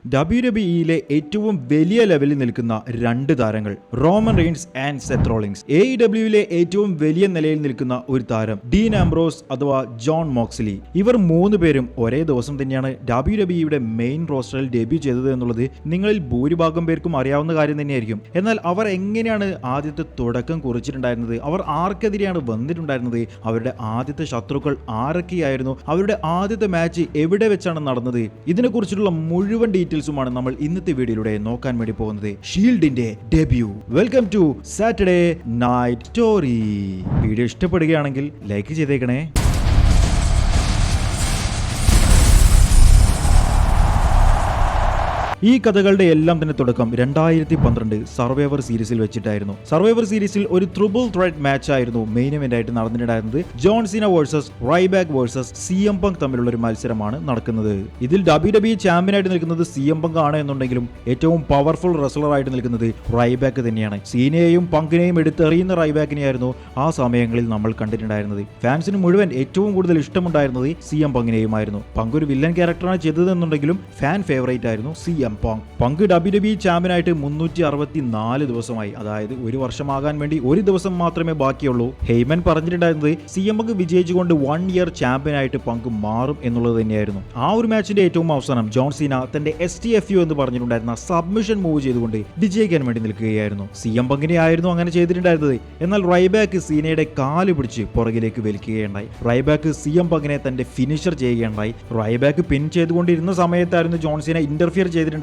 ഡബ്ല്യുഡബ്ല്യുഇയിലെ ഏറ്റവും വലിയ ലെവലിൽ നിൽക്കുന്ന രണ്ട് താരങ്ങൾ Roman Reigns and Seth Rollins. എഇഡബ്ല്യുയിലെ ഏറ്റവും വലിയ നിലയിൽ നിൽക്കുന്ന ഒരു താരം ഡീൻ ആംബ്രോസ് അഥവാ ജോൺ മോക്സ്ലി. ഇവർ മൂന്ന് പേരും ഒരേ ദിവസം തന്നെയാണ് ഡബ്ല്യുഡബ്ല്യുഇയുടെ മെയിൻ റോസ്റ്ററിൽ ഡെബ്യൂ ചെയ്തത് എന്നുള്ളത് നിങ്ങളിൽ ഭൂരിഭാഗം പേർക്കും അറിയാവുന്ന കാര്യം തന്നെയായിരിക്കും. എന്നാൽ അവർ എങ്ങനെയാണ് ആദ്യത്തെ തുടക്കം കുറിച്ചിട്ടുണ്ടായിരുന്നത്, അവർ ആർക്കെതിരെയാണ് വന്നിട്ടുണ്ടായിരുന്നത്, അവരുടെ ആദ്യത്തെ ശത്രുക്കൾ ആരൊക്കെയായിരുന്നു, അവരുടെ ആദ്യത്തെ മാച്ച് എവിടെ വെച്ചാണ് നടന്നത്, ഇതിനെക്കുറിച്ചുള്ള മുഴുവൻ ഡീറ്റെയിൽസുമാണ് നമ്മൾ ഇന്നത്തെ വീഡിയോയിലൂടെ നോക്കാൻ വേണ്ടി പോകുന്നത്. ഷീൽഡിന്റെ debut. Welcome to Saturday night story. വീഡിയോ ഇഷ്ടപ്പെടുകയാണെങ്കിൽ ലൈക്ക് ചെയ്തേക്കണേ. ഈ കഥകളുടെ എല്ലാം തന്നെ തുടക്കം 2012 സർവൈവർ സീരീസിൽ വെച്ചിട്ടായിരുന്നു. സർവൈവർ സീരീസിൽ ഒരു ട്രിപ്പിൾ ത്രെറ്റ് മാച്ച് ആയിരുന്നു മെയിൻ ഇവന്റ് ആയിട്ട് നടന്നിട്ടുണ്ടായിരുന്നത്. John Cena versus Ryback versus CM Punk തമ്മിലുള്ള ഒരു മത്സരമാണ് നടക്കുന്നത്. ഇതിൽ ഡബ്ല്യുഡബ്ല്യുഇ ചാമ്പ്യൻ ആയിട്ട് നിൽക്കുന്നത് സിഎം പങ്ക് ആണ് എന്നുണ്ടെങ്കിലും ഏറ്റവും പവർഫുൾ റെസ്ലർ ആയിട്ട് നിൽക്കുന്നത് റൈബാക്ക് തന്നെയാണ്. സീനയെയും പങ്കിനെയും എടുത്തെറിയുന്ന റൈബാക്കിനെയായിരുന്നു ആ സമയങ്ങളിൽ നമ്മൾ കണ്ടിട്ടുണ്ടായിരുന്നത്. ഫാൻസിന് മുഴുവൻ ഏറ്റവും കൂടുതൽ ഇഷ്ടമുണ്ടായിരുന്നത് സിഎം പങ്കിനെയുമായിരുന്നു. പങ്ക് ഒരു വില്ലൻ ക്യാരക്ടറാണ് ചെയ്തതെന്നുണ്ടെങ്കിലും ഫാൻ ഫേവറേറ്റ് ആയിരുന്നു സിഎം പങ്ക്. ഡബ്ല്യുഡബ്ല്യുഇ ചാമ്പ്യനായിട്ട് 364 ദിവസമായി, അതായത് ഒരു വർഷമാകാൻ വേണ്ടി ഒരു ദിവസം മാത്രമേ ബാക്കിയുള്ളൂ. ഹെയ്മൻ പറഞ്ഞിട്ടുണ്ടായിരുന്നത് സിഎം പങ്ക് വിജയിച്ചുകൊണ്ട് 1 ഇയർ ചാമ്പ്യനായിട്ട് പങ്ക് മാറും എന്നുള്ളത് തന്നെയായിരുന്നു. ആ ഒരു മാച്ചിന്റെ ഏറ്റവും അവസാനം ജോൺ സീന തന്റെ STFU എന്ന് പറഞ്ഞിട്ടുണ്ടായിരുന്ന സബ്മിഷൻ മൂവ് ചെയ്തുകൊണ്ട് വിജയിക്കാൻ വേണ്ടി നിൽക്കുകയായിരുന്നു. സിഎം പങ്കിനെ ആയിരുന്നു അങ്ങനെ ചെയ്തിട്ടുണ്ടായിരുന്നത്. എന്നാൽ റൈബാക്ക് സീനയുടെ കാല് പിടിച്ച് പുറകിലേക്ക് വലിക്കുകയുണ്ടായി. റൈബാക്ക് സിഎം പങ്കിനെ തന്റെ ഫിനിഷർ ചെയ്യുകയുണ്ടായി. റൈബാക്ക് പിൻ ചെയ്തുകൊണ്ടിരുന്ന സമയത്തായിരുന്നു ജോൺ സീന ഇന്റർഫിയർ ചെയ്തിട്ടുണ്ടായിരുന്നത്.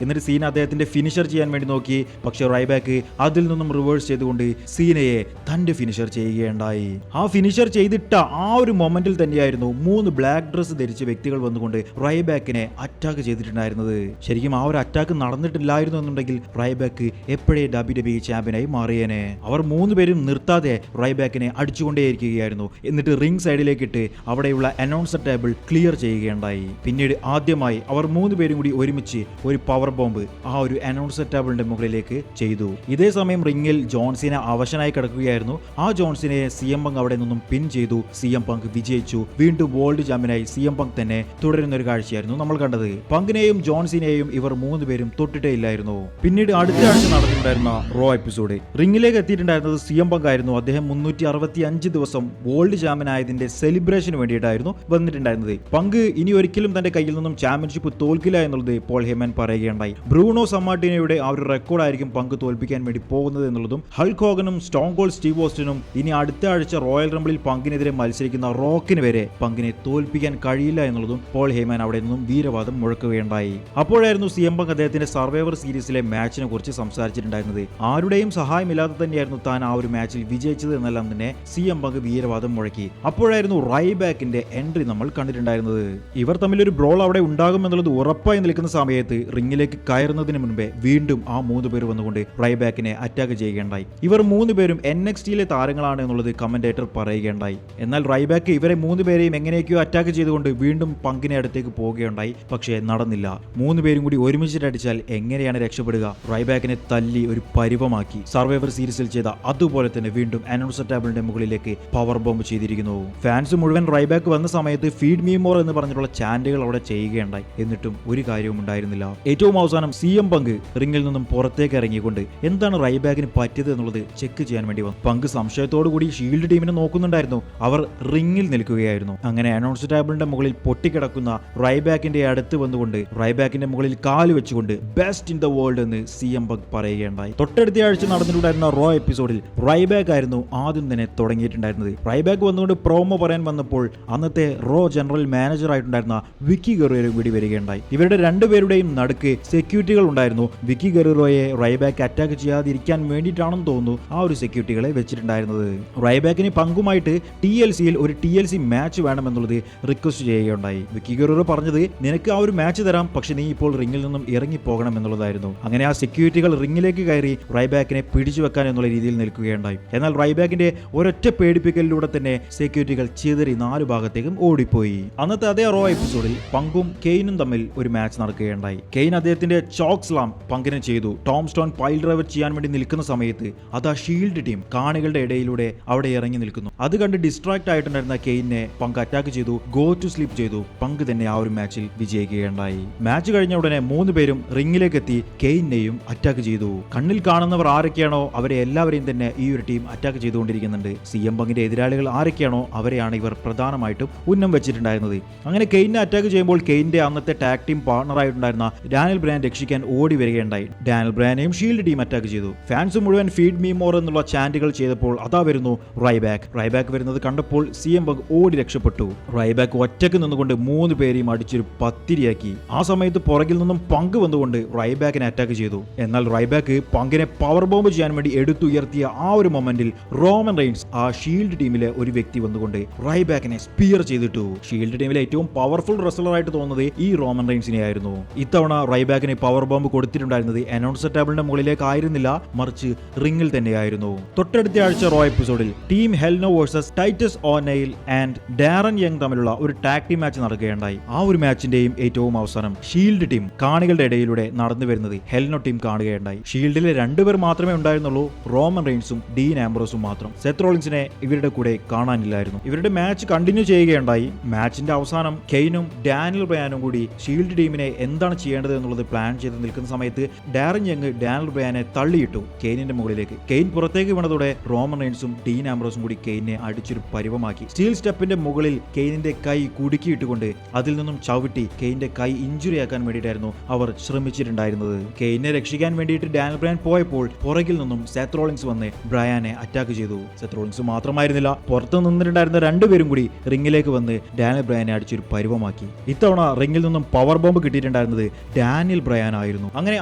എന്നിട്ട് സീന അദ്ദേഹത്തിന്റെ ഫിനിഷർ ചെയ്യാൻ വേണ്ടി നോക്കി. പക്ഷെ റൈബാക്ക് അതിൽ നിന്നും റിവേഴ്സ് ചെയ്തുകൊണ്ട് സീനയെ തന്റെ ഫിനിഷർ ചെയ്യുകയുണ്ടായി. ആ ഫിനിഷർ ചെയ്തിട്ട ആ ഒരു മൊമെന്റിൽ തന്നെയായിരുന്നു 3 ബ്ലാക്ക് ഡ്രസ് ധരിച്ച വ്യക്തികൾ വന്നുകൊണ്ട് റൈബാക്കിനെ അറ്റാക്ക് ചെയ്തിട്ടുണ്ടായിരുന്നത്. ശരിക്കും ആ ഒരു അറ്റാക്ക് നടന്നിട്ടില്ലായിരുന്നു എന്നുണ്ടെങ്കിൽ റൈബാക്ക് എപ്പോഴേ ഡബ്ല്യുഡബ്ല്യുഇ ചാമ്പ്യനായി മാറിയേനെ. അവർ 3 പേരും നിർത്താതെ റൈബാക്കിനെ അടിച്ചുകൊണ്ടേയിരിക്കുകയായിരുന്നു. എന്നിട്ട് റിംഗ് സൈഡിലേക്ക് ഇട്ട് അവിടെയുള്ള അനൗൺസർ ടേബിൾ ക്ലിയർ ചെയ്യുകയുണ്ടായി. പിന്നീട് ആദ്യമായി അവർ 3 പേരും കൂടി ഒരുമിച്ച് ഒരു പവർ ബോംബ് ആ ഒരു അനൗൺസർ ടേബിളിന്റെ മുകളിലേക്ക് ചെയ്തു. ഇതേ സമയം റിംഗിൽ ജോൺസിനെ അവശനായി കിടക്കുകയായിരുന്നു. ആ ജോൺസിനെ സിഎം പങ്ക് അവിടെ നിന്നും പിൻ ചെയ്തു. സിഎം പങ്ക് വിജയിച്ചു. വീണ്ടും വേൾഡ് ചാമ്പ്യനായി സിഎം പങ്ക് തന്നെ തുടരുന്ന ഒരു കാഴ്ചയായിരുന്നു നമ്മൾ കണ്ടത്. പങ്കിനെയും ജോൺസിനെയും ഇവർ 3 പേരും തൊട്ടിട്ടേ ഇല്ലായിരുന്നു. പിന്നീട് അടുത്ത ആഴ്ച നടന്നിട്ടുണ്ടായിരുന്ന റോ എപ്പിസോഡ് റിംഗിലേക്ക് എത്തിയിട്ടുണ്ടായിരുന്നത് സിഎം പങ്ക് ആയിരുന്നു. അദ്ദേഹം 365 ദിവസം വേൾഡ് ചാമ്പ്യൻ ആയതിന്റെ സെലിബ്രേഷന് വേണ്ടിയിട്ടായിരുന്നു വന്നിട്ടുണ്ടായിരുന്നത്. പങ്ക് ഇനി ഒരിക്കലും തന്റെ കയ്യിൽ നിന്നും ചാമ്പ്യൻഷിപ്പ് തോൽക്കില്ല എന്നുള്ളത് പോൾ ഹെയ്മൻ പറയുകയുണ്ടായി. ബ്രൂണോ സമ്മാർട്ടിനോയുടെ ആ ഒരു റെക്കോർഡായിരിക്കും പങ്ക് തോൽപ്പിക്കാൻ വേണ്ടി പോകുന്നത് എന്നുള്ളതും ഹൾക്ക് ഹോഗനും സ്റ്റോൺ കോൾഡ് സ്റ്റീവ് ഓസ്റ്റിനും ഇനി അടുത്ത ആഴ്ച റോയൽ റംബിളിൽ പങ്കിനെതിരെ മത്സരിക്കുന്ന റോക്കിന് വരെ പങ്കിനെ തോൽപ്പിക്കാൻ കഴിയില്ല എന്നുള്ളതും പോൾ ഹെയ്മൻ അവിടെ നിന്നും വീരവാദം മുഴക്കുകയുണ്ടായി. അപ്പോഴായിരുന്നു സിഎം പങ്ക് അദ്ദേഹത്തിന്റെ സർവൈവർ സീരീസിലെ മാച്ചിനെ കുറിച്ച് സംസാരിച്ചിട്ടുണ്ടായിരുന്നത്. ആരുടെയും സഹായമില്ലാതെ തന്നെയായിരുന്നു താൻ ആ ഒരു മാച്ചിൽ വിജയിച്ചത് എന്നെല്ലാം തന്നെ സിഎം പങ്ക് വീരവാദം മുഴക്കി. അപ്പോഴായിരുന്നു റൈബാക്കിന്റെ എൻട്രി നമ്മൾ കണ്ടിട്ടുണ്ടായിരുന്നത്. ഇവർ തമ്മിൽ ഒരു ബ്രോൾ അവിടെ ഉണ്ടാകും എന്നുള്ളത് ഉറപ്പായി നിൽക്കുന്ന സമയത്ത് റിംഗിലേക്ക് കയറുന്നതിന് മുൻപേ വീണ്ടും ആ 3 പേർ വന്നുകൊണ്ട് റൈബാക്കിനെ അറ്റാക്ക് ചെയ്യുകയുണ്ടായി. ഇവർ 3 പേരും NXTയിലെ താരങ്ങളാണ് എന്നുള്ളത് കമന്റേറ്റർ പറയുകയുണ്ടായി. എന്നാൽ റൈബാക്ക് ഇവരെ 3 പേരെയും എങ്ങനെയൊക്കെയോ അറ്റാക്ക് ചെയ്തുകൊണ്ട് വീണ്ടും പങ്കിനെ അടുത്തേക്ക് പോവുകയുണ്ടായി. പക്ഷേ നടന്നില്ല. 3 പേരും കൂടി ഒരുമിച്ചിട്ടടിച്ചാൽ എങ്ങനെയാണ് രക്ഷപ്പെടുക? റൈബാക്കിനെ തല്ലി ഒരു പരിവമാക്കി സർവൈവർ സീരീസിൽ ചെയ്ത അതുപോലെ തന്നെ വീണ്ടും അനൗൺസർ ടേബിളിന്റെ മുകളിലേക്ക് പവർ ബോംബ് ചെയ്തിരിക്കുന്നു. ഫാൻസ് മുഴുവൻ റൈബാക്ക് വന്ന സമയത്ത് ഫീഡ് മീ മോർ എന്ന് പറഞ്ഞിട്ടുള്ള ചാൻഡുകൾ അവിടെ ചെയ്യുകയുണ്ടായി. എന്നിട്ടും ഒരു കാര്യവും ഉണ്ടായിരുന്നില്ല. ഏറ്റവും അവസാനം സിഎം പങ്ക് റിംഗിൽ നിന്നും പുറത്തേക്ക് ഇറങ്ങിക്കൊണ്ട് എന്താണ് റൈബാക്കിന് പറ്റിയത് എന്നുള്ളത് ചെക്ക് ചെയ്യാൻ വേണ്ടി വന്നു. പങ്ക് സംശയത്തോടു കൂടി ഷീൽഡ് ടീമിനെ നോക്കുന്നുണ്ടായിരുന്നു. അവർ റിംഗിൽ നിൽക്കുകയായിരുന്നു. അങ്ങനെ അനൗൺസ് ടേബിളിന്റെ മുകളിൽ പൊട്ടിക്കിടക്കുന്ന റൈബാക്കിന്റെ അടുത്ത് വന്നുകൊണ്ട് റൈബാക്കിന്റെ മുകളിൽ കാല് വെച്ചുകൊണ്ട് ബെസ്റ്റ് ഇൻ ദ വേൾഡ് എന്ന് സിഎം പങ്ക് പറയുകയുണ്ടായി. തൊട്ടടുത്ത ആഴ്ച നടന്നിട്ടുണ്ടായിരുന്ന റോ എപ്പിസോഡിൽ റൈബാക്ക് ആയിരുന്നു ആദ്യം തന്നെ തുടങ്ങിയിട്ടുണ്ടായിരുന്നത്. റൈബാക്ക് വന്നുകൊണ്ട് പ്രോമോ പറയാൻ വന്നപ്പോൾ അന്നത്തെ റോ ജനറൽ മാനേജർ ആയിട്ടുണ്ടായിരുന്ന വിക്കി ഗെറേറോ കൂടി വരികയുണ്ടായി. ഇവരുടെ 2 പേരുടെയും നടുക്ക് സെക്യൂരിറ്റികൾ ഉണ്ടായിരുന്നു. വിക്കി ഗെറേറോയെ റൈബാക്ക് അറ്റാക്ക് ചെയ്യാതിരിക്കാൻ വേണ്ടിയിട്ടാണെന്ന് തോന്നുന്നു ആ ഒരു സെക്യൂരിറ്റികളെ വെച്ചിട്ടുണ്ടായിരുന്നത്. റൈബാക്കിന് പങ്കുമായിട്ട് TLCയിൽ ഒരു TLC മാച്ച് വേണമെന്നുള്ളത് റിക്വസ്റ്റ് ചെയ്യുകയുണ്ടായി. വിക്കി ഗെറേറോ പറഞ്ഞത് നിനക്ക് ആ ഒരു മാച്ച് തരാം, പക്ഷെ നീ ഇപ്പോൾ റിംഗിൽ നിന്നും ഇറങ്ങിപ്പോകണം എന്നുള്ളതായിരുന്നു. അങ്ങനെ ആ സെക്യൂരിറ്റികൾ റിംഗിലേക്ക് കയറി റൈബാക്കിനെ പിടിച്ചു വെക്കാൻ എന്നുള്ള രീതിയിൽ നിൽക്കുകയുണ്ടായി. എന്നാൽ റൈബാക്കിന്റെ ഒരൊറ്റ പേടിപ്പിക്കലിലൂടെ തന്നെ സെക്യൂരിറ്റികൾ ചിതറി 4 ഭാഗത്തേക്കും ഓടിപ്പോയി. അന്നത്തെ അതേ റോ എപ്പിസോഡിൽ പങ്കും കെയ്നും തമ്മിൽ ഒരു മാച്ച് നടക്കുകയുണ്ടായി. ചെയ്യുകയുണ്ടായി. കെയ്ൻ അദ്ദേഹത്തിന്റെ ചോക്ക് സ്ലാം പങ്കിനെ ചെയ്തു. ടോം സ്റ്റോൺ പൈൽ ഡ്രൈവർ ചെയ്യാൻ വേണ്ടി നിൽക്കുന്ന സമയത്ത് അതാ ഷീൽഡ് ടീം കാണികളുടെ ഇടയിലൂടെ അവിടെ ഇറങ്ങി നിൽക്കുന്നു. അത് കണ്ട് ഡിസ്ട്രാക്ട് ആയിട്ടുണ്ടായിരുന്ന കെയ്നെ പങ്ക് അറ്റാക്ക് ചെയ്തു, ഗോ ടു സ്ലീപ്പ് ചെയ്തു. പങ്ക് തന്നെ ആ ഒരു മാച്ചിൽ വിജയിക്കുകയുണ്ടായി. മാച്ച് കഴിഞ്ഞ ഉടനെ 3 പേരും റിംഗിലേക്ക് എത്തി കെയ്നെയും അറ്റാക്ക് ചെയ്തു. കണ്ണിൽ കാണുന്നവർ ആരൊക്കെയാണോ അവരെ എല്ലാവരെയും തന്നെ ഈ ഒരു ടീം അറ്റാക്ക് ചെയ്തുകൊണ്ടിരിക്കുന്നുണ്ട്. CM പങ്കിന്റെ എതിരാളികൾ ആരൊക്കെയാണോ അവരെയാണ് ഇവർ പ്രധാനമായിട്ടും ഉന്നം വെച്ചിട്ടുണ്ടായിരുന്നത്. അങ്ങനെ കെയ്നെ അറ്റാക്ക് ചെയ്യുമ്പോൾ കെയ്ന്റെ അന്നത്തെ ടാഗ് ടീം പാർട്ണറായിട്ടുണ്ടായിരുന്ന ഡാനിയൽ ബ്രയാൻ രക്ഷിക്കാൻ ഓടി വരികയുണ്ടായി. ഡാനിയൽ ബ്രയാനെയും ഷീൽഡ് ടീം അറ്റാക്ക് ചെയ്തു. ഫാൻസ് മുഴുവൻ ഫീഡ് മീ മോർ എന്നുള്ള ചാന്റുകൾ ചെയ്തപ്പോൾ അതാ വരുന്നു റൈബാക്ക് വരുന്നത് കണ്ടപ്പോൾ CM പങ്ക് ഓടി രക്ഷപ്പെട്ടു. റൈബാക്ക് ഒറ്റയ്ക്ക് നിന്നുകൊണ്ട് 3 പേരെയും അടിച്ചൊരു പത്തിരിയാക്കി. ആ സമയത്ത് പുറകിൽ നിന്നും പങ്ക് വന്നുകൊണ്ട് റൈബാക്കിനെ അറ്റാക്ക് ചെയ്തു. എന്നാൽ റൈബാക്ക് പങ്കിനെ പവർ ബോംബ് ചെയ്യാൻ വേണ്ടി എടുത്തുയർത്തിയ ആ ഒരു മൊമെന്റിൽ റോമൻ റെയിൻസ് ആ ഷീൽഡ് ടീമിലെ ഒരു വ്യക്തി വന്നുകൊണ്ട് റൈബാക്കിനെ സ്പിയർ ചെയ്തിട്ടു. ഷീൽഡ് ടീമിലെ ഏറ്റവും പവർഫുൾ റെസ്ലർ ആയിട്ട് തോന്നുന്നത് ഈ റോമൻ റെയിൻസിനെ ആയിരുന്നു. ഇത്തവണ റൈബാക്കിന് പവർ ബോംബ് കൊടുത്തിട്ടുണ്ടായിരുന്നത് അനൗൺസർ ടേബിളിന്റെ മുകളിലേക്ക് ആയിരുന്നില്ല, മറിച്ച് റിംഗിൽ തന്നെയായിരുന്നു. തൊട്ടടുത്ത ആഴ്ച റോ എപ്പിസോഡിൽ team hell no versus Titus O'Neil and Darren Young തമ്മിലുള്ള ഒരു ടാഗ് ടീം മാച്ച് നടക്കുകയുണ്ടായി. ആ ഒരു മാച്ചിന്റെയും ഏറ്റവും അവസാനം ഷീൽഡ് ടീം കാണികളുടെ ഇടയിലൂടെ നടന്നു വരുന്നത് ഹെൽനോ ടീം കാണുകയുണ്ടായി. ഷീൽഡിലെ 2 പേർ മാത്രമേ ഉണ്ടായിരുന്നുള്ളൂ, റോമൻ റെയിൻസും ഡീൻ ആംബ്രോസും മാത്രം. സെത്ത് റോളിൻസിനെ ഇവരുടെ കൂടെ കാണാനില്ലായിരുന്നു. ഇവരുടെ മാച്ച് കണ്ടിന്യൂ ചെയ്യുകയുണ്ടായി. മാച്ചിന്റെ അവസാനം കെയ്നും ഡാനിയൽ ബ്രയാനും കൂടി ഷീൽഡ് ടീമിനെ എന്താണ് ചെയ്യേണ്ടത് എന്നുള്ളത് പ്ലാൻ ചെയ്ത് നിൽക്കുന്ന സമയത്ത് ഡാരൻ യങ് ഡാനിയൽ ബ്രയാനെ തള്ളിയിട്ടു കെയ്നിന്റെ മുകളിലേക്ക്. കെയ്ൻ പുറത്തേക്ക് വീണതോടെ റോമൻ റെയിൻസും ഡീൻ ആംബ്രോസും കൂടി കെയ്നെ അടിച്ചൊരു പരിവമാക്കി. സ്റ്റീൽ സ്റ്റെപ്പിന്റെ മുകളിൽ കെയ്നിന്റെ കൈ കുടുക്കിയിട്ടുകൊണ്ട് അതിൽ നിന്നും ചവിട്ടി കെയ്ന്റെ കൈ ഇഞ്ചുറി ആക്കാൻ വേണ്ടിയിട്ടായിരുന്നു അവർ ശ്രമിച്ചിട്ടുണ്ടായിരുന്നത്. കെയ്നെ രക്ഷിക്കാൻ വേണ്ടിയിട്ട് ഡാനിയൽ ബ്രയാൻ പോയപ്പോൾ പുറകിൽ നിന്നും സെത്ത് റോളിൻസ് വന്ന് ബ്രയാനെ അറ്റാക്ക് ചെയ്തു. സെത്ത് റോളിൻസ് മാത്രമായിരുന്നില്ല, പുറത്ത് നിന്നിട്ടുണ്ടായിരുന്ന 2 പേരും കൂടി റിംഗിലേക്ക് വന്ന് ഡാനിയൽ ബ്രയാനെ അടിച്ചൊരു പരിവമാക്കി. ഇത്തവണ റിംഗിൽ നിന്നും പവർ ബോംബ് കിട്ടിയിട്ടുണ്ടായിരുന്നത് ഡാനിയൽ ബ്രയാൻ ആയിരുന്നു. അങ്ങനെ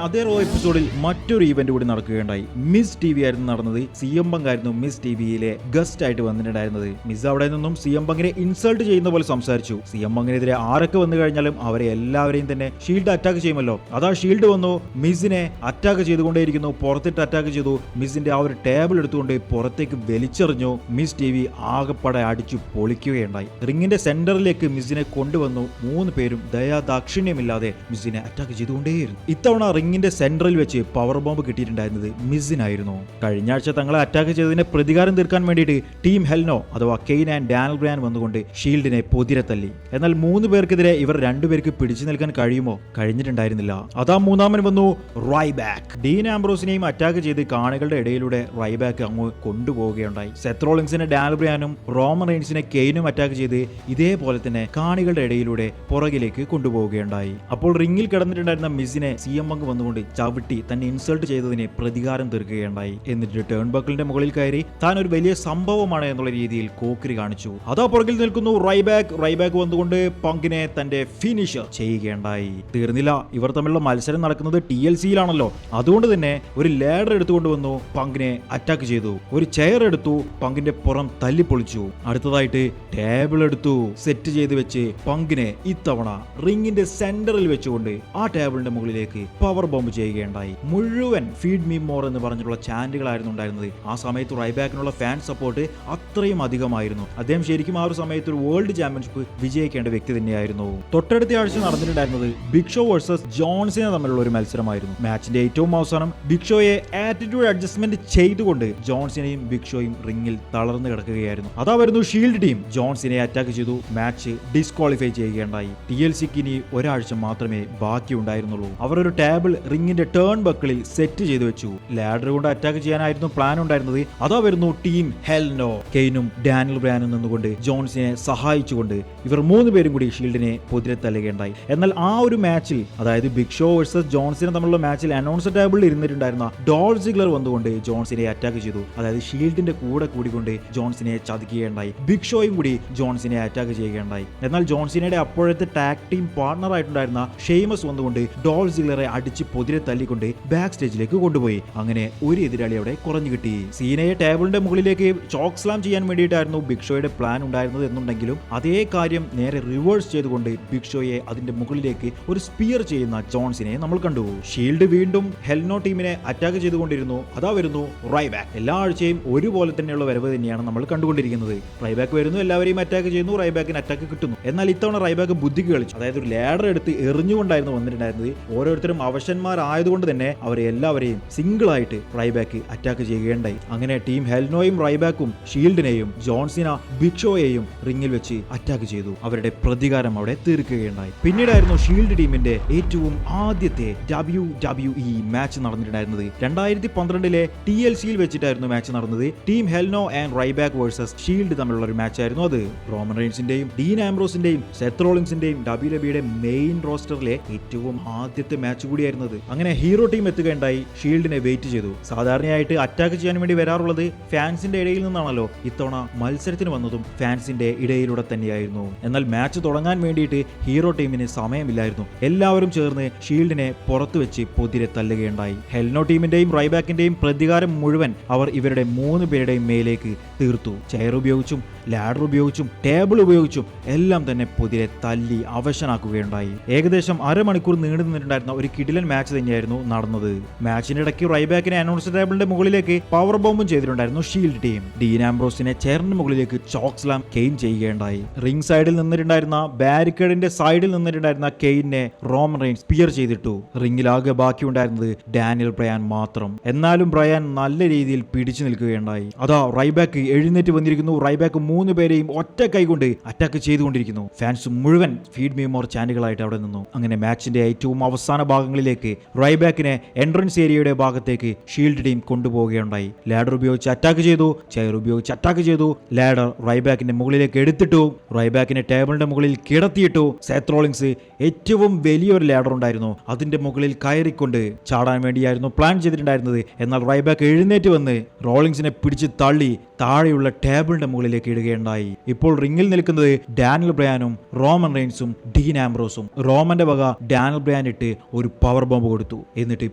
അതേ റോ എപ്പിസോഡിൽ മറ്റൊരു ഈവന്റ് കൂടി നടക്കുകയുണ്ടായി. മിസ് TV ആയിരുന്നു നടന്നത്. CM പങ്ക് ആയിരുന്നു മിസ് TVയിലെ ഗസ്റ്റ് ആയിട്ട് വന്നിട്ടുണ്ടായിരുന്നത്. മിസ് അവിടെ നിന്നും CM പങ്കിനെ ഇൻസൾട്ട് ചെയ്യുന്ന പോലെ സംസാരിച്ചു. CM പങ്കിനെതിരെ ആരൊക്കെ വന്നു കഴിഞ്ഞാലും അവരെ എല്ലാവരെയും തന്നെ ഷീൽഡ് അറ്റാക്ക് ചെയ്യുമല്ലോ. അതാ ഷീൽഡ് വന്നു, മിസിനെ അറ്റാക്ക് ചെയ്തുകൊണ്ടേയിരിക്കുന്നു. പുറത്തിട്ട് അറ്റാക്ക് ചെയ്തു. മിസിന്റെ ആ ഒരു ടേബിൾ എടുത്തുകൊണ്ട് പുറത്തേക്ക് വലിച്ചെറിഞ്ഞു. മിസ് TV ആകെപ്പടെ അടിച്ചു പൊളിക്കുകയുണ്ടായി. റിംഗിന്റെ സെന്ററിലേക്ക് മിസിനെ കൊണ്ടുവന്നു. 3 പേരും ദയാദാക്ഷിണ്യമില്ലാതെ മിസിനെ അറ്റാക്ക് ചെയ്തുകൊണ്ടേയിരുന്നു. ഇത്തവണ റിംഗിന്റെ സെന്ററിൽ വെച്ച് പവർ ബോംബ് കിട്ടിയിട്ടുണ്ടായിരുന്നത് മിസിനായിരുന്നു. കഴിഞ്ഞ ആഴ്ച തങ്ങളെ അറ്റാക്ക് ചെയ്തതിനെ പ്രതികാരം തീർക്കാൻ വേണ്ടിയിട്ട് ടീം ഹെൽനോ അഥവാ കെയ്ൻ ആൻഡ് ഡാനിയൽ ബ്രയാൻ വന്നുകൊണ്ട് ഷീൽഡിനെ പൊതിരെ തല്ലി. എന്നാൽ 3 പേർക്കെതിരെ ഇവർ 2 പേർക്ക് പിടിച്ചു നിൽക്കാൻ കഴിയുമോ? കഴിഞ്ഞിട്ടുണ്ടായിരുന്നില്ല. അതാ മൂന്നാമൻ വന്നു റൈബാക്ക്. ഡീൻ ആംബ്രോസിനെയും അറ്റാക്ക് ചെയ്ത് കാണികളുടെ ഇടയിലൂടെ റൈബാക്ക് അങ്ങ് കൊണ്ടുപോവുകയുണ്ടായി. സെത്ത് റോളിൻസിനെ ഡാനിയൽ ബ്രയാനും റോമൻ റെയിൻസിനെ കെയ്നും അറ്റാക്ക് ചെയ്ത് ഇതേപോലെ തന്നെ കാണികളുടെ ഇടയിലൂടെ പുറകിലേക്ക് കൊണ്ടുപോവുകയുണ്ടായി. അപ്പോൾ റിംഗിൽ കിടന്നിട്ടുണ്ടായിരുന്ന മിസിനെ CM പങ്ക് വന്നുകൊണ്ട് ചവിട്ടി തന്നെ ഇൻസൾട്ട് ചെയ്തതിനെ പ്രതികാരം തീർക്കുകയുണ്ടായി. എന്നിട്ട് ടേൺ ബക്കിളിന്റെ മുകളിൽ കയറി താൻ ഒരു വലിയ സംഭവമാണ് എന്നുള്ള രീതിയിൽ കോക്കറി കാണിച്ചു. അതാ പുറകിൽ നിൽക്കുന്നു റൈബാക്ക് വന്നുകൊണ്ട് പങ്കിനെ തന്റെ ഫിനിഷർ ചെയ്യുകയുണ്ടായി. തീർന്നില്ല, ഇവർ തമ്മിലുള്ള മത്സരം നടക്കുന്നത് TLCയിലാണല്ലോ. അതുകൊണ്ട് തന്നെ ഒരു ലാഡർ എടുത്തുകൊണ്ട് വന്നു പങ്കിനെ അറ്റാക്ക് ചെയ്തു. ഒരു ചെയർ എടുത്തു, പങ്കിന്റെ പുറം തല്ലിപ്പൊളിച്ചു. അടുത്തതായിട്ട് ടേബിൾ എടുത്തു, സെറ്റ് ചെയ്ത് വെച്ച് പങ്കിനെ ഇത്തവണ റിംഗിന്റെ സെന്ററിൽ വെച്ചുകൊണ്ട് ആ ടേബിളിന്റെ മുകളിലേക്ക് പവർ ബോംബ് ചെയ്യുകയുണ്ടായി. മുഴുവൻ ഫീഡ് മീ മോർ എന്ന് പറഞ്ഞിട്ടുള്ള ചാന്റുകളായിരുന്നു ഉണ്ടായിരുന്നത്. ആ സമയത്ത് റൈബാക്കിനുള്ള ഫാൻ സപ്പോർട്ട് അത്രയും അധികമായിരുന്നു. അദ്ദേഹം ശരിക്കും ആ ഒരു സമയത്ത് ഒരു വേൾഡ് ചാമ്പ്യൻഷിപ്പ് വിജയിക്കേണ്ട വ്യക്തി തന്നെയായിരുന്നു. തൊട്ടടുത്ത ആഴ്ച നടന്നിട്ടുണ്ടായിരുന്നത് Big Show versus John Cena തമ്മിലുള്ള ഒരു മത്സരമായിരുന്നു. മാച്ചിന്റെ ഏറ്റവും അവസാനം ബിഗ് ഷോയെ ആറ്റിറ്റ്യൂഡ് അഡ്ജസ്റ്റ്മെന്റ് ചെയ്തുകൊണ്ട് ജോൺ സീനയും ബിഗ് ഷോയും റിംഗിൽ തളർന്നു കിടക്കുകയായിരുന്നു. അതാ വരുന്നു ഷീൽഡ് ടീം. ജോൺ സീനയെ അറ്റാക്ക് ചെയ്തു. മാച്ച് ഡിസ്ക്വാളിഫൈ ചെയ്യുകയുണ്ടായി. TLCക്ക് ഇനി ഒരാഴ്ച മാത്രമേ ബാക്കിയുണ്ടായിരുന്നുള്ളൂ. അവർ ഒരു ടേബിൾ റിംഗിന്റെ ടേൺ ബക്കിളിൽ സെറ്റ് ചെയ്തു വെച്ചു. ലാഡർ കൊണ്ട് അറ്റാക്ക് ചെയ്യാനായിരുന്നു പ്ലാൻ ഉണ്ടായിരുന്നത്. അതാ വരുന്നു ടീം ഹെൽനോ. കെയ്നും ഡാനിയൽ ബ്രയാനും നിന്നുകൊണ്ട് ജോൺസിനെ സഹായിച്ചുകൊണ്ട് ഇവർ 3 പേരും കൂടി ഷീൽഡിനെ പൊതിരെ തല്ലുകയുണ്ടായി. എന്നാൽ ആ ഒരു മാച്ചിൽ, അതായത് ബിഗ് ഷോ വേഴ്സസ് ജോൺസിനെ തമ്മിലുള്ള മാച്ചിൽ അനൗൺസർ ടേബിളിൽ ഇരുന്നിട്ടുണ്ടായിരുന്ന ഡോൾഫ് സിഗ്ലർ വന്നുകൊണ്ട് ജോൺസിനെ അറ്റാക്ക് ചെയ്തു. അതായത് ഷീൽഡിന്റെ കൂടെ കൂടിക്കൊണ്ട് ജോൺസിനെ ചതിക്കുകയുണ്ടായി. ബിഗ് ഷോയും കൂടി ജോൺസിനെ അറ്റാക്ക് ചെയ്യുകയുണ്ടായി. എന്നാൽ ജോൺസിനയുടെ അപ്പോഴത്തെ ടാഗ് ടീം പാർട്ണർ ആയിട്ടുണ്ടായിരുന്ന ഷെയ്മസ് വന്നുകൊണ്ട് ഡോൾഫ് സിഗ്ലറെ അടിച്ച് പൊതിരെ തല്ലിക്കൊണ്ട് ബാക്ക് സ്റ്റേജിലേക്ക് കൊണ്ടുപോയി. അങ്ങനെ ഒരു എതിരാളി അവിടെ കുറഞ്ഞു കിട്ടി. സീനയെ ടേബിളിന്റെ മുകളിലേക്ക് ചോക്ക് സ്ലാം ചെയ്യാൻ വേണ്ടിയിട്ടായിരുന്നു ബിഗ് ഷോയുടെ പ്ലാൻ ഉണ്ടായിരുന്നത് എന്നുണ്ടെങ്കിലും അതേ കാര്യം നേരെ റിവേഴ്സ് ചെയ്തുകൊണ്ട് ബിഗ് ഷോയെ അതിന്റെ മുകളിലേക്ക് ഒരു സ്പിയർ ചെയ്യുന്ന ജോൺസിനെ നമ്മൾ കണ്ടു. ഷീൽഡ് വീണ്ടും ഹെൽനോ ടീമിനെ അറ്റാക്ക് ചെയ്തുകൊണ്ടിരുന്നു. അതാ വരുന്നു റൈബാക്ക്. എല്ലാ ആഴ്ചയും ഒരുപോലെ തന്നെയുള്ള വരവ് തന്നെയാണ് നമ്മൾ കണ്ടുകൊണ്ടിരിക്കുന്നത്. റൈബാക്ക് വരുന്നു, എല്ലാവരെയും അറ്റാക്ക് ചെയ്യുന്നു, റൈബാക്കിന് അറ്റാക്ക് കിട്ടുന്നു. എന്നാൽ ഇത്തവണ റൈബാക്ക് ബുദ്ധിക്ക് കളിച്ചു. അതായത് ഒരു ലാഡർ എടുത്ത് എറിഞ്ഞുകൊണ്ടായിരുന്നു ആയിട്ടായിരുന്നു വന്നിട്ടുണ്ടായിരുന്നത്. ഓരോരുത്തരും അവശന്മാരായതുകൊണ്ട് തന്നെ അവരെ എല്ലാവരെയും സിംഗിൾ ആയിട്ട് റൈബാക്ക് അറ്റാക്ക് ചെയ്യുകയുണ്ടായി. അങ്ങനെ ടീം ഹെൽനോയും റൈബാക്കും ഷീൽഡിനെയും ജോൺസിന ബിഗ് ഷോയെയും റിംഗിൽ വെച്ച് അറ്റാക്ക് ചെയ്തു. അവരുടെ പ്രതികാരം അവിടെ തീർക്കുകയുണ്ടായി. പിന്നീടായിരുന്നു ഷീൽഡ് ടീമിന്റെ ഏറ്റവും ആദ്യത്തെ WWE മാച്ച് നടന്നിട്ടുണ്ടായിരുന്നത്. 2012 TLCയിൽ വെച്ചിട്ടായിരുന്നു മാച്ച് നടന്നത്. Team hell no and Ryback versus Shield തമ്മിലുള്ള ഒരു മാച്ച് ആയിരുന്നു അത്. റോമൻ റെയിൻസിന്റെയും ഡീൻ ആംബ്രോസിന്റെയും സെത്ത് റോളിൻസിന്റെയും WWE മെയിൻ റോസ്റ്ററിലെ ഏറ്റവും ആദ്യത്തെ മാച്ച് കൂടിയായിരുന്നത്. അങ്ങനെ ഹീറോ ടീം എത്തുകയുണ്ടായി. ഷീൽഡിനെ വെയിറ്റ് ചെയ്തു. സാധാരണയായിട്ട് അറ്റാക്ക് ചെയ്യാൻ വേണ്ടി വരാറുള്ളത് ഫാൻസിന്റെ ഇടയിൽ നിന്നാണല്ലോ. ഇത്തവണ മത്സരത്തിന് വന്നതും ഫാൻസിന്റെ ഇടയിലൂടെ തന്നെയായിരുന്നു. എന്നാൽ മാച്ച് തുടങ്ങാൻ വേണ്ടിയിട്ട് ഹീറോ ടീമിന് സമയമില്ലായിരുന്നു. എല്ലാവരും ചേർന്ന് ഷീൽഡിനെ പുറത്തു വെച്ച് പൊതിരെ തല്ലുകയുണ്ടായി. ഹെൽനോ ടീമിന്റെയും റൈബാക്കിന്റെയും പ്രതികാരം മുഴുവൻ അവർ ഇവരുടെ 3 പേരുടെയും മേലേക്ക് തീർത്തു. ചെയർ ഉപയോഗിച്ചും ലാഡർ ഉപയോഗിച്ചും ടേബിൾ ഉപയോഗിച്ചും എല്ലാം തന്നെ പൊതിരെ തല്ലി അവശനാക്കുകയുണ്ടായി. ഏകദേശം അരമണിക്കൂർ നീണ്ടു നിന്നിട്ടുണ്ടായിരുന്ന ഒരു കിടിലൻ മാച്ച് തന്നെയായിരുന്നു നടന്നത്. മാച്ചിന്റെ ഇടയ്ക്ക് റൈബാക്കിനെ അനൗൺസ് ടേബിളിന്റെ മുകളിലേക്ക് പവർ ബോംബും ചെയ്തിട്ടുണ്ടായിരുന്നു ഷീൽഡ് ടീം. ഡീൻ ആംബ്രോസിനെ ചെയറിന് മുകളിലേക്ക് ചോക്ക് സ്ലാം കെയിൻ ചെയ്യുകയുണ്ടായി. റിംഗ് സൈഡിൽ നിന്നിട്ടുണ്ടായിരുന്ന ബാരിക്കേഡിന്റെ സൈഡിൽ നിന്നിട്ടുണ്ടായിരുന്ന കെയിനെ റോമൻ റെയിൻസ് സ്പിയർ ചെയ്തിട്ടു. റിംഗിലാകെ ബാക്കിയുണ്ടായിരുന്നത് ഡാനിയൽ ബ്രയാൻ മാത്രം. എന്നാലും ബ്രയാൻ നല്ല രീതിയിൽ പിടിച്ചു നിൽക്കുകയുണ്ടായി. അതാ റൈബാക്ക് എഴുന്നേറ്റ് വന്നിരിക്കുന്നു. റൈബാക്ക് 3 പേരെയും ഒറ്റ കൈകൊണ്ട് അറ്റാക്ക് ചെയ്തുകൊണ്ടിരിക്കുന്നു. ഫാൻസ് മുഴുവൻ ഫീഡ് മീ മോർ ചാനലുകളായിട്ട് അവിടെ നിന്നു. അങ്ങനെ മാച്ചിന്റെ ഏറ്റവും അവസാന ഭാഗങ്ങളിലേക്ക് റൈബാക്കിനെ എൻട്രൻസ് ഏരിയയുടെ ഭാഗത്തേക്ക് ഷീൽഡ് ടീം കൊണ്ടുപോവുകയുണ്ടായി. ലാഡർ ഉപയോഗിച്ച് അറ്റാക്ക് ചെയ്തു. ചെയർ ഉപയോഗിച്ച് അറ്റാക്ക് ചെയ്തു. ലാഡർ റൈബാക്കിന്റെ മുകളിലേക്ക് എടുത്തിട്ടു. റൈബാക്കിനെ ടേബിളിന്റെ മുകളിൽ കിടത്തിയിട്ടു. സെത്ത് റോളിൻസ് ഏറ്റവും വലിയൊരു ലാഡർ ഉണ്ടായിരുന്നു. അതിന്റെ മുകളിൽ കയറിക്കൊണ്ട് ചാടാൻ വേണ്ടിയായിരുന്നു പ്ലാൻ ചെയ്തിട്ടുണ്ടായിരുന്നത്. എന്നാൽ റൈബാക്ക് എഴുന്നേറ്റ് വന്ന് റോളിൻസിനെ പിടിച്ച് തള്ളി താഴെയുള്ള ടേബിളിന്റെ മുകളിലേക്ക് ഇടുകയുണ്ടായി. ഇപ്പോൾ റിംഗിൽ നിൽക്കുന്നത് ഡാനിയൽ ബ്രയാനും റോമൻ റെയിൻസും ഡീൻ ആംബ്രോസും. റോമന്റെ വക ഡാനിയൽ ബ്രയാൻ ഇട്ട് ഒരു പവർ ബോംബ് കൊടുത്തു. എന്നിട്ട്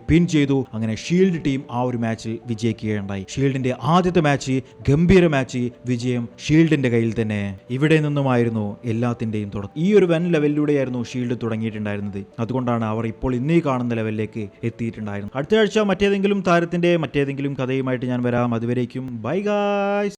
പിൻ ചെയ്തു. അങ്ങനെ ഷീൽഡ് ടീം ആ ഒരു മാച്ചിൽ വിജയിക്കുകയുണ്ടായി. ഷീൽഡിന്റെ ആദ്യത്തെ മാച്ച്, ഗംഭീര മാച്ച്, വിജയം ഷീൽഡിന്റെ കയ്യിൽ തന്നെ. ഇവിടെ നിന്നുമായിരുന്നു എല്ലാത്തിന്റെയും തുടക്കം. ഈ ഒരു വൻ ലെവലിലൂടെയായിരുന്നു ഷീൽഡ് തുടങ്ങിയിട്ടുണ്ടായിരുന്നത്. അതുകൊണ്ടാണ് അവർ ഇപ്പോൾ ഇന്നീ കാണുന്ന ലെവലിലേക്ക് എത്തിയിട്ടുണ്ടായിരുന്നത്. അടുത്ത ആഴ്ച മറ്റേതെങ്കിലും താരത്തിന്റെ മറ്റേതെങ്കിലും കഥയുമായിട്ട് ഞാൻ വരാം. അതുവരേക്കും ബൈ ഗായ്സ്.